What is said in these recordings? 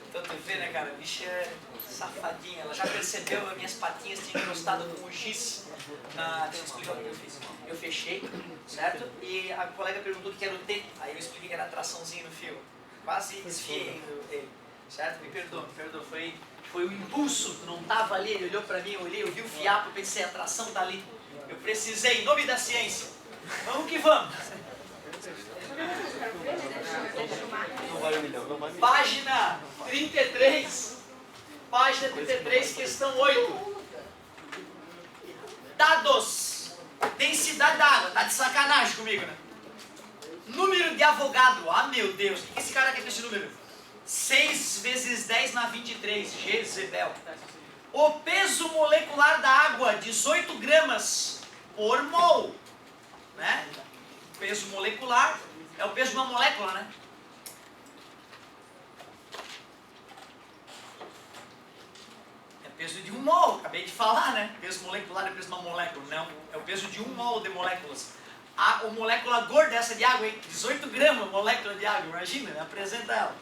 Então tu vê, né, cara? A bicha é safadinha. Ela já percebeu as minhas patinhas tinham encostado com o giz. Deixa eu explicar o que eu fiz. Eu fechei, certo? E a colega perguntou o que era o T. Aí eu expliquei que era traçãozinho no fio. Quase desfiei ele, certo? Me perdoa. Foi o impulso, tu não tava ali, ele olhou pra mim, eu olhei, eu vi o fiapo, pensei, a tração tá ali. Eu precisei, em nome da ciência. Vamos que vamos. Não vale 1 milhão, não vale 1 milhão. Página 33. Página 33, questão 8. Dados. Densidade da água. Tá de sacanagem comigo, né? Número de Avogadro. Ah, meu Deus. O que esse cara quer com esse número? 6 vezes 10 na 23. Jezebel. O peso molecular da água, 18 gramas por mol. Né? Peso molecular é o peso de uma molécula, né? É o peso de um mol, acabei de falar, né? Peso molecular é o peso de uma molécula. Não, é o peso de um mol de moléculas. A molécula gorda essa de água, hein? 18 gramas molécula de água, imagina, né? Apresenta ela.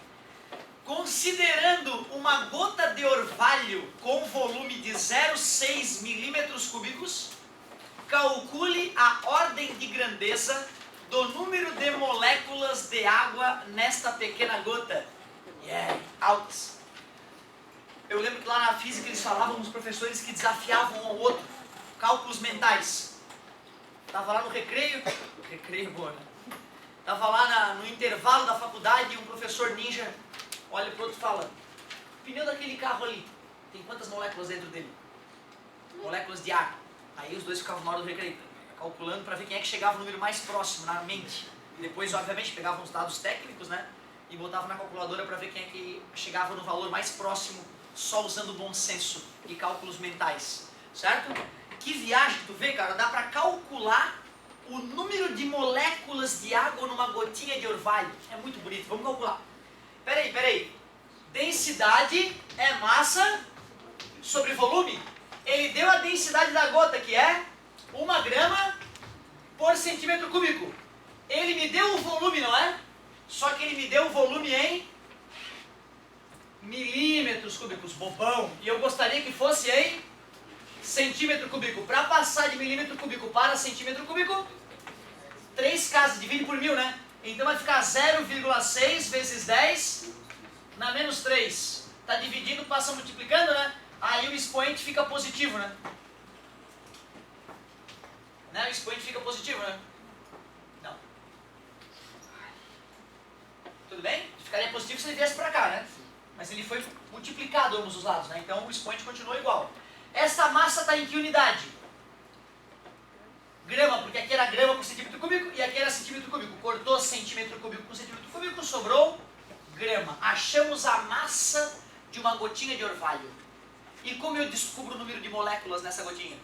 Considerando uma gota de orvalho com volume de 0,6 milímetros cúbicos, calcule a ordem de grandeza do número de moléculas de água nesta pequena gota. Altas. Eu lembro que lá na física eles falavam uns professores que desafiavam um ao outro. Cálculos mentais. Tava lá no recreio boa, né? Tava lá no intervalo da faculdade e um professor ninja olha pro outro e fala: o pneu daquele carro ali, tem quantas moléculas dentro dele? Moléculas de água. Aí os dois ficavam na hora do recreio, calculando para ver quem é que chegava no número mais próximo na mente. Depois, obviamente, pegavam os dados técnicos, né? E botavam na calculadora para ver quem é que chegava no valor mais próximo, só usando bom senso e cálculos mentais. Certo? Que viagem, tu vê, cara? Dá para calcular o número de moléculas de água numa gotinha de orvalho. É muito bonito. Vamos calcular. Peraí. Densidade é massa sobre volume. Ele deu a densidade da gota, que é 1 grama por centímetro cúbico. Ele me deu o volume, não é? Só que ele me deu o volume em milímetros cúbicos, bobão. E eu gostaria que fosse em centímetro cúbico. Para passar de milímetro cúbico para centímetro cúbico, 3 casas, divide por 1000, né? Então vai ficar 0,6 vezes 10 na menos 3. Tá dividindo, passa multiplicando, né? Aí o expoente fica positivo, né? O expoente fica positivo, né? Não. Tudo bem? Ficaria positivo se ele viesse para cá, né? Mas ele foi multiplicado ambos os lados, né? Então o expoente continuou igual. Esta massa está em que unidade? Grama, porque aqui era grama por centímetro cúbico e aqui era centímetro cúbico. Cortou centímetro cúbico por centímetro cúbico, sobrou grama. Achamos a massa de uma gotinha de orvalho. E como eu descubro o número de moléculas nessa gotinha?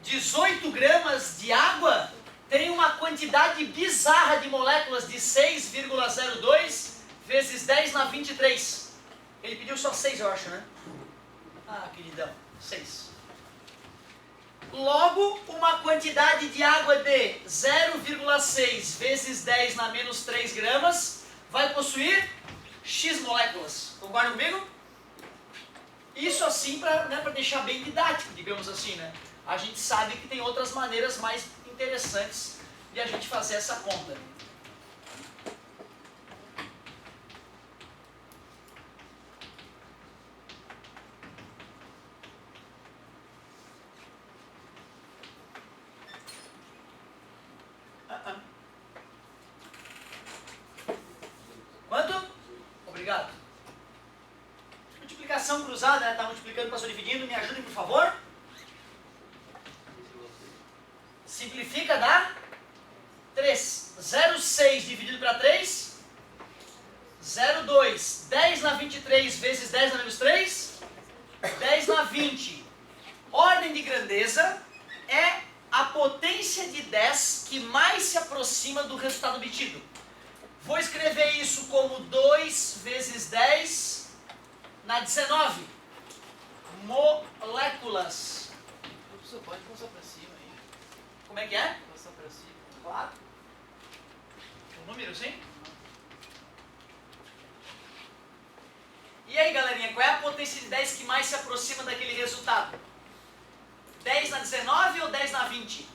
18 gramas de água tem uma quantidade bizarra de moléculas de 6,02 vezes 10 na 23. Ele pediu só 6, eu acho, né? Ah, queridão, 6. Logo, uma quantidade de água de 0,6 vezes 10 na menos 3 gramas vai possuir X moléculas. Concordam comigo? Isso assim para deixar bem didático, digamos assim, né? A gente sabe que tem outras maneiras mais interessantes de a gente fazer essa conta. Quanto? Obrigado. Multiplicação cruzada, né? Está multiplicando, passou dividindo. Me ajudem, por favor. Simplifica, dá 3. 0,6 dividido para 3. 0,2. 10 na 23 vezes 10 na menos 3. 10 na 20. Ordem de grandeza é a potência de 10 que mais se aproxima do resultado obtido. Vou escrever isso como 2 vezes 10 na 19. Moléculas. Professor, pode passar para cima aí. Como é que é? Passar para cima. Claro. um número, sim? E aí, galerinha, qual é a potência de 10 que mais se aproxima daquele resultado? 10 na 19 ou 10 na 20?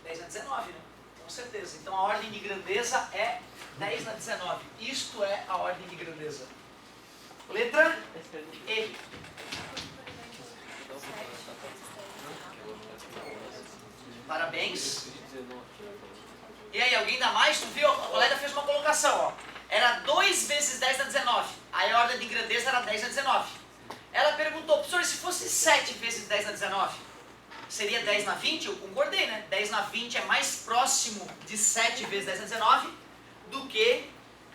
10 na 19, né? Com certeza. Então a ordem de grandeza é 10 na 19. Isto é a ordem de grandeza. Letra E. Parabéns. E aí, alguém dá mais? Tu viu? A colega fez uma colocação, ó. Era 2 vezes 10 na 19. Aí a ordem de grandeza era 10 na 19. Ela perguntou, professor, se fosse 7 vezes 10 na 19, seria 10 na 20? Eu concordei, né? 10 na 20 é mais próximo de 7 vezes 10 na 19 do que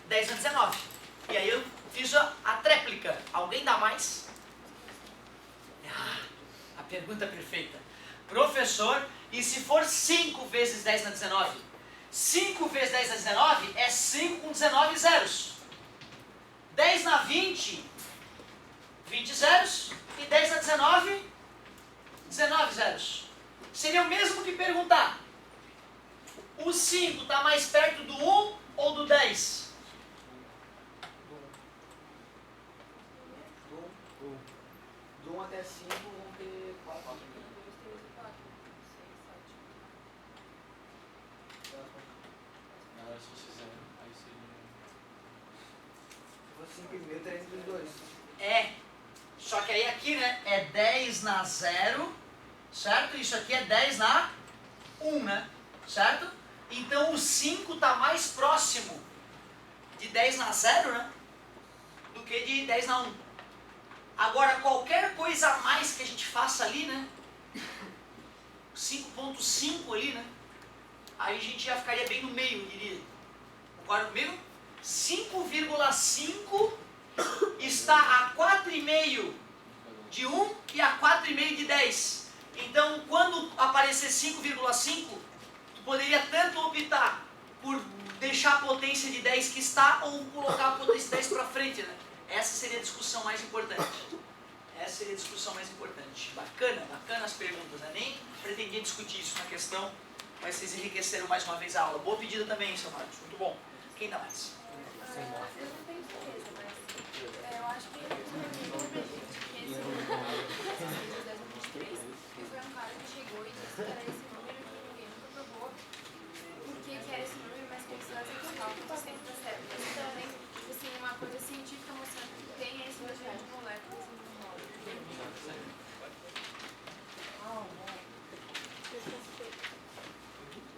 10 na 19. E aí eu fiz a tréplica. Alguém dá mais? A pergunta perfeita. Professor, e se for 5 vezes 10 na 19? 5 vezes 10 na 19 é 5 com 19 zeros. 10 na 20, 20 zeros. E 10 na 19, 19 zeros. Seria o mesmo que perguntar: o 5 está mais perto do 1 ou do 10? Do 1 até 5 vão ter 4. 2, 3, 4, 6, 7. Agora se fosse 0, aí seria... Se fosse 5 e meio, estaria entre os dois. É. Só que aí aqui, né, é 10 na 0, certo? Isso aqui é 10 na 1, né? Certo? Então o 5 está mais próximo de 10 na 0, né? Do que de 10 na 1. Agora, qualquer coisa a mais que a gente faça ali, né? 5.5 ali, né? Aí a gente já ficaria bem no meio, eu diria. Concorda comigo? 5,5 está a 4,5 de 1 e a 4,5 de 10. Então, quando aparecer 5,5, tu poderia tanto optar por deixar a potência de 10 que está ou colocar a potência de 10 para frente, né? Essa seria a discussão mais importante. Essa seria a discussão mais importante. Bacana, bacana as perguntas, né? Nem pretendia discutir isso na questão, mas vocês enriqueceram mais uma vez a aula. Boa pedida também, seu Marcos. Muito bom. Quem dá mais? Eu não tenho certeza, mas eu acho que esse número de 2023 foi um cara que chegou e disse que era esse número que ninguém nunca provou por que era esse número, mas que precisa ser que cálculo sempre tá certo. Isso também, assim, uma coisa científica mostrando que tem esse número de moléculas no módulo.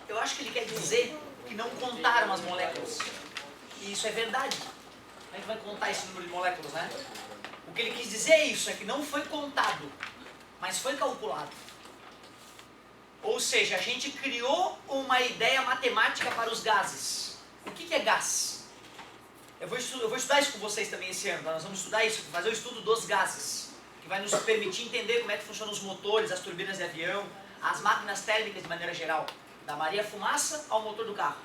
Eu acho que ele quer dizer que não contaram as moléculas. E isso é verdade. Como é que vai contar esse número de moléculas, né? O que ele quis dizer é isso, é que não foi contado, mas foi calculado. Ou seja, a gente criou uma ideia matemática para os gases. O que é gás? Eu vou estudar isso com vocês também esse ano. Nós vamos estudar isso, fazer o estudo dos gases, que vai nos permitir entender como é que funcionam os motores, as turbinas de avião, as máquinas térmicas de maneira geral, da Maria Fumaça ao motor do carro.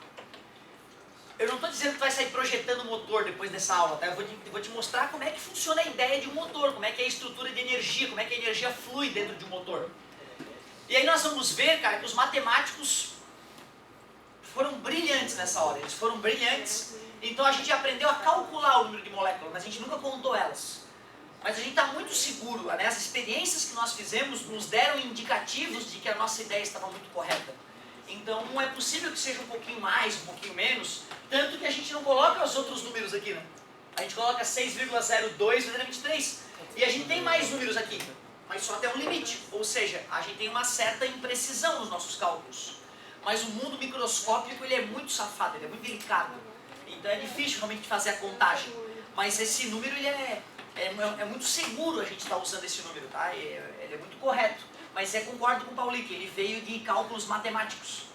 Eu não estou dizendo que vai sair projetando o motor depois dessa aula, tá? Eu vou te mostrar como é que funciona a ideia de um motor, como é que é a estrutura de energia, como é que a energia flui dentro de um motor. E aí nós vamos ver, cara, que os matemáticos foram brilhantes nessa hora, eles foram brilhantes. Então a gente aprendeu a calcular o número de moléculas, mas a gente nunca contou elas. Mas a gente está muito seguro, né? As experiências que nós fizemos nos deram indicativos de que a nossa ideia estava muito correta. Então não é possível que seja um pouquinho mais, um pouquinho menos, tanto que a gente não coloca os outros números aqui, né? A gente coloca 6,02 vezes 23. E a gente tem mais números aqui, mas só até um limite. Ou seja, a gente tem uma certa imprecisão nos nossos cálculos. Mas o mundo microscópico ele é muito safado, ele é muito delicado. Então é difícil realmente fazer a contagem. Mas esse número ele é muito seguro a gente estar usando esse número, tá? Ele é muito correto. Mas eu concordo com o Paulinho, que ele veio de cálculos matemáticos.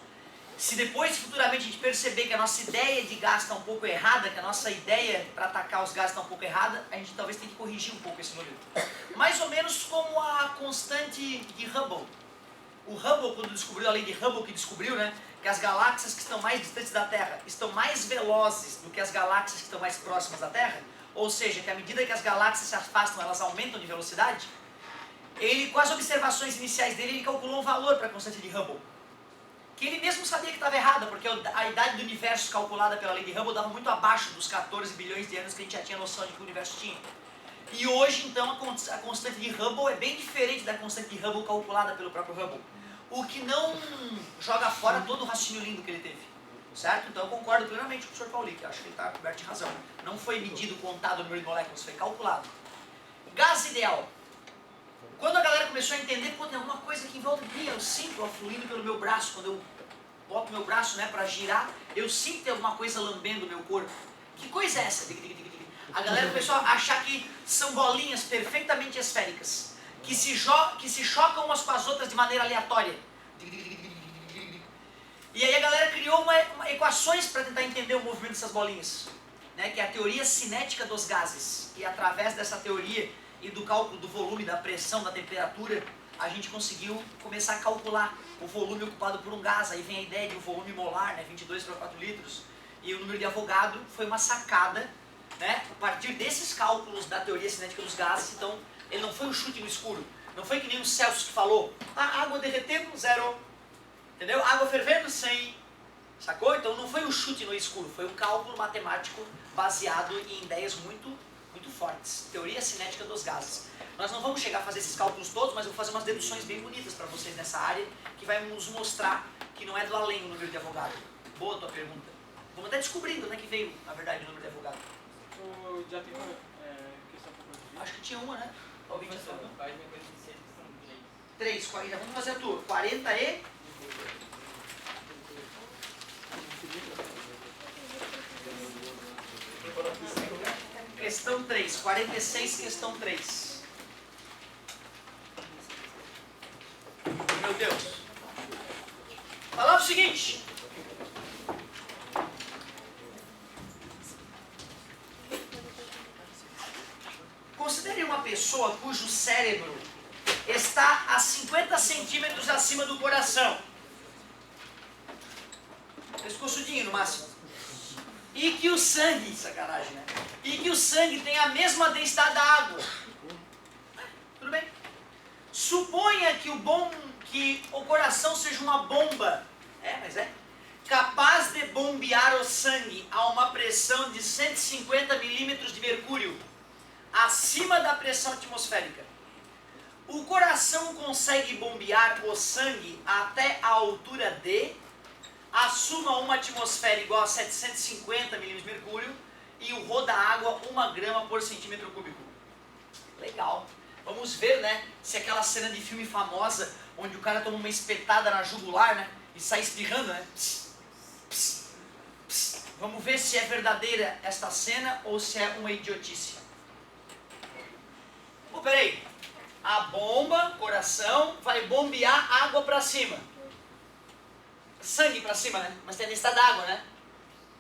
Se depois, futuramente, a gente perceber que a nossa ideia de gás está um pouco errada, que a nossa ideia para atacar os gases está um pouco errada, a gente talvez tenha que corrigir um pouco esse número. Mais ou menos como a constante de Hubble. O Hubble, quando descobriu, a lei de Hubble que descobriu, né, que as galáxias que estão mais distantes da Terra estão mais velozes do que as galáxias que estão mais próximas da Terra, ou seja, que à medida que as galáxias se afastam, elas aumentam de velocidade. Ele, com as observações iniciais dele, ele calculou um valor para a constante de Hubble, que ele mesmo sabia que estava errada, porque a idade do universo calculada pela lei de Hubble dava muito abaixo dos 14 bilhões de anos que a gente já tinha noção de que o universo tinha. E hoje, então, a constante de Hubble é bem diferente da constante de Hubble calculada pelo próprio Hubble. O que não joga fora todo o raciocínio lindo que ele teve. Certo? Então eu concordo plenamente com o Sr. Pauli, que acho que ele está coberto de razão. Não foi medido, contado o número de moléculas, foi calculado. Gás ideal. Quando a galera começou a entender, pô, tem alguma coisa aqui em volta de mim, eu sinto fluindo pelo meu braço, quando eu boto meu braço, né, para girar, eu sinto que tem alguma coisa lambendo o meu corpo. Que coisa é essa? A galera começou a achar que são bolinhas perfeitamente esféricas, que se chocam umas com as outras de maneira aleatória. E aí a galera criou equações para tentar entender o movimento dessas bolinhas, né, que é a teoria cinética dos gases. E através dessa teoria e do cálculo do volume, da pressão, da temperatura, a gente conseguiu começar a calcular o volume ocupado por um gás. Aí vem a ideia de um volume molar, né, 22 para 4 litros. E o número de Avogadro foi uma sacada, né, a partir desses cálculos da teoria cinética dos gases. Então, ele não foi um chute no escuro. Não foi que nem o Celsius que falou, a água derretendo, 0. Entendeu? Água fervendo, 100. Sacou? Então não foi um chute no escuro, foi um cálculo matemático baseado em ideias muito fortes. Teoria cinética dos gases. Nós não vamos chegar a fazer esses cálculos todos, mas eu vou fazer umas deduções bem bonitas para vocês nessa área, que vai nos mostrar que não é do além o número de Avogadro. Boa tua pergunta. Vamos até descobrindo, né, que veio, na verdade, o número de Avogadro. Tu já tem uma questão por conta Acho que tinha uma, né? Alguém já falou? Faz minha coisa de 6 que são 3, já vamos fazer a tua. 40 e... Questão 3, 46, questão 3. Meu Deus. Falava o seguinte. Considere uma pessoa cujo cérebro está a 50 centímetros acima do coração. Pescoçudinho no máximo. E que o sangue, sacanagem, né? E que o sangue tem a mesma densidade da água. Tudo bem? Suponha que o coração seja uma bomba, capaz de bombear o sangue a uma pressão de 150 milímetros de mercúrio, acima da pressão atmosférica. O coração consegue bombear o sangue até a altura de... Assuma uma atmosfera igual a 750 milímetros de mercúrio e o rho da água 1 grama por centímetro cúbico. Legal. Vamos ver, né, se aquela cena de filme famosa, onde o cara toma uma espetada na jugular, né, e sai espirrando, né. Pss, pss, pss. Vamos ver se é verdadeira esta cena ou se é uma idiotice. Pô, peraí. A bomba, coração, vai bombear água para cima. Sangue para cima, né? Mas tem a densidade d'água, né?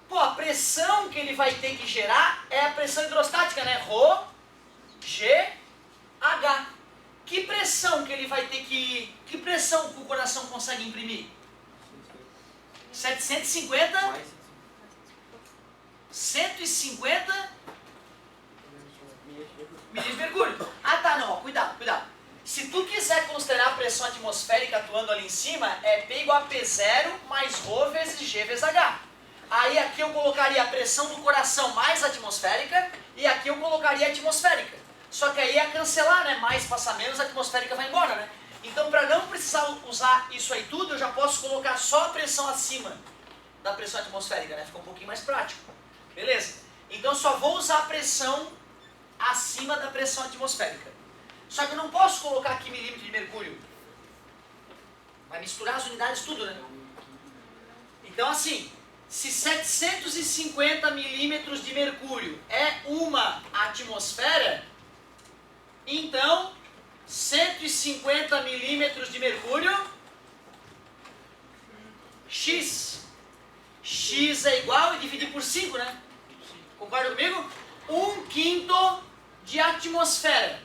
Pô, a pressão que ele vai ter que gerar é a pressão hidrostática, né? Rho, G, H. Que pressão que ele vai ter que... Que pressão que o coração consegue imprimir? 750? 150 milímetros de mercúrio. Ah, tá, não, ó, cuidado. Se tu quiser considerar a pressão atmosférica atuando ali em cima, é P igual a P0 mais Rho vezes G vezes H. Aí aqui eu colocaria a pressão do coração mais atmosférica e aqui eu colocaria a atmosférica. Só que aí ia cancelar, né? Mais passa menos, a atmosférica vai embora, né? Então, para não precisar usar isso aí tudo, eu já posso colocar só a pressão acima da pressão atmosférica, né? Fica um pouquinho mais prático. Beleza? Então, só vou usar a pressão acima da pressão atmosférica. Só que eu não posso colocar aqui milímetro de mercúrio. Vai misturar as unidades tudo, né? Então assim, se 750 milímetros de mercúrio é uma atmosfera, então 150 milímetros de mercúrio, X. X é igual, e dividir por 5, né? Concorda comigo? 1/5 de atmosfera.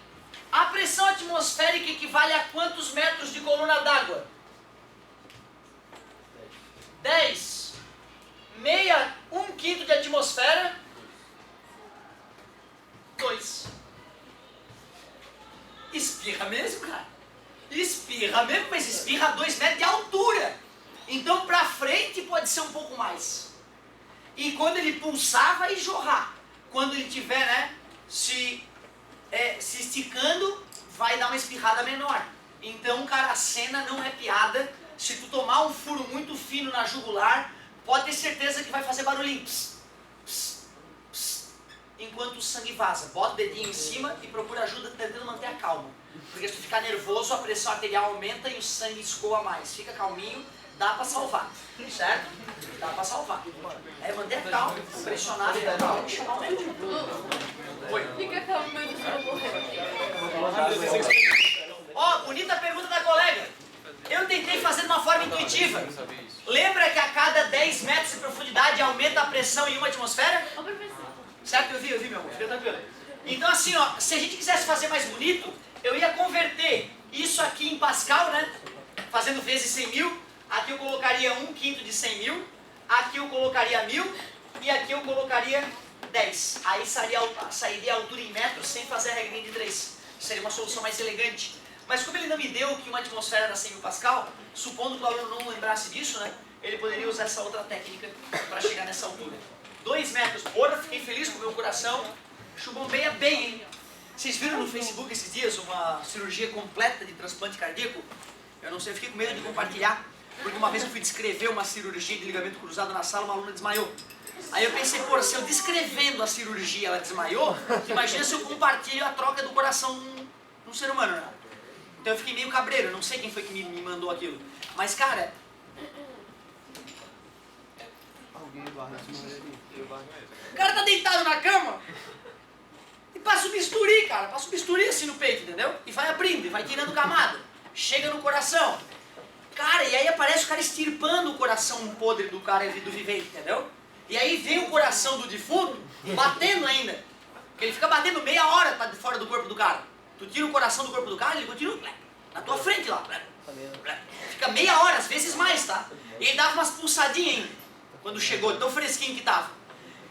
A pressão atmosférica equivale a quantos metros de coluna d'água? 10. 1/5 de atmosfera, 2. Espirra mesmo, cara. Espirra mesmo, mas espirra a 2 metros de altura. Então pra frente pode ser um pouco mais. E quando ele pulsar vai jorrar. Quando ele estiver, né, se esticando, vai dar uma espirrada menor. Então, cara, a cena não é piada. Se tu tomar um furo muito fino na jugular, pode ter certeza que vai fazer barulhinho. Pss, pss, pss, enquanto o sangue vaza. Bota o dedinho em cima e procura ajuda tentando manter a calma. Porque se tu ficar nervoso, a pressão arterial aumenta e o sangue escoa mais. Fica calminho, dá pra salvar. Certo? Dá pra salvar. É manter a calma, pressionar, fica calmo e chamar o médico. Oi. Fica calmo, mas não vai morrer. Ó, bonita pergunta da colega. Eu tentei fazer de uma forma intuitiva. Lembra que a cada 10 metros de profundidade aumenta a pressão em uma atmosfera? Ô, professor. Certo? Eu vi, meu amor. Fica tranquilo. Então assim, ó, se a gente quisesse fazer mais bonito, eu ia converter isso aqui em Pascal, né? Fazendo vezes 100.000. Aqui eu colocaria 1/5 de 100.000. Aqui eu colocaria 1.000. E aqui eu colocaria 10. Aí sairia a altura em metros sem fazer a regrinha de 3. Seria uma solução mais elegante. Mas como ele não me deu que uma atmosfera era 100.000 Pascal, supondo que o aluno não lembrasse disso, né? Ele poderia usar essa outra técnica para chegar nessa altura. 2 metros. Porra, fiquei feliz com o meu coração. Chubombeia bem, hein? Vocês viram no Facebook esses dias uma cirurgia completa de transplante cardíaco? Eu não sei, eu fiquei com medo de compartilhar. Porque uma vez eu fui descrever uma cirurgia de ligamento cruzado na sala, uma aluna desmaiou. Aí eu pensei, pô, se eu descrevendo a cirurgia ela desmaiou, imagina se eu compartilho a troca do coração num ser humano, né? Então eu fiquei meio cabreiro, não sei quem foi que me mandou aquilo. Mas, cara... O cara tá deitado na cama e passa o bisturi, cara. Passa o bisturi assim no peito, entendeu? E vai abrindo, e vai tirando camada. Chega no coração. Cara, e aí aparece o cara extirpando o coração podre do cara do vivente, entendeu? E aí vem o coração do defunto batendo ainda. Porque ele fica batendo meia hora tá de fora do corpo do cara. Tu tira o coração do corpo do cara, ele continua na tua frente lá. Fica meia hora, às vezes mais, tá? E ele dava umas pulsadinhas ainda, quando chegou, tão fresquinho que tava.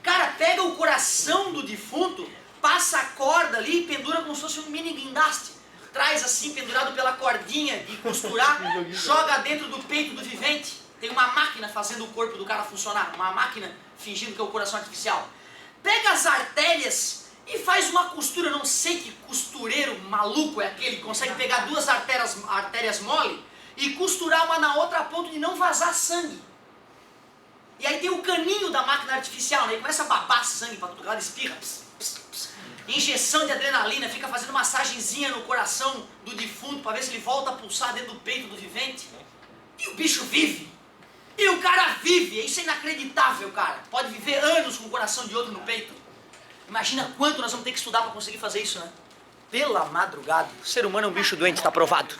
Cara, pega o coração do defunto, passa a corda ali e pendura como se fosse um mini guindaste. Traz assim, pendurado pela cordinha e costurar, joga dentro do peito do vivente. Tem uma máquina fazendo o corpo do cara funcionar, uma máquina fingindo que é o coração artificial. Pega as artérias e faz uma costura, não sei que costureiro maluco é aquele que consegue pegar 2 artérias mole e costurar uma na outra a ponto de não vazar sangue. E aí tem o caninho da máquina artificial, né? Ele começa a babar sangue para todo lado, espirra, pss, pss, pss. Injeção de adrenalina, fica fazendo massagenzinha no coração do defunto para ver se ele volta a pulsar dentro do peito do vivente. E o bicho vive. E o cara vive, isso é inacreditável, cara. Pode viver anos com o coração de outro no peito. Imagina quanto nós vamos ter que estudar para conseguir fazer isso, né? Pela madrugada. O ser humano é um bicho doente, está provado.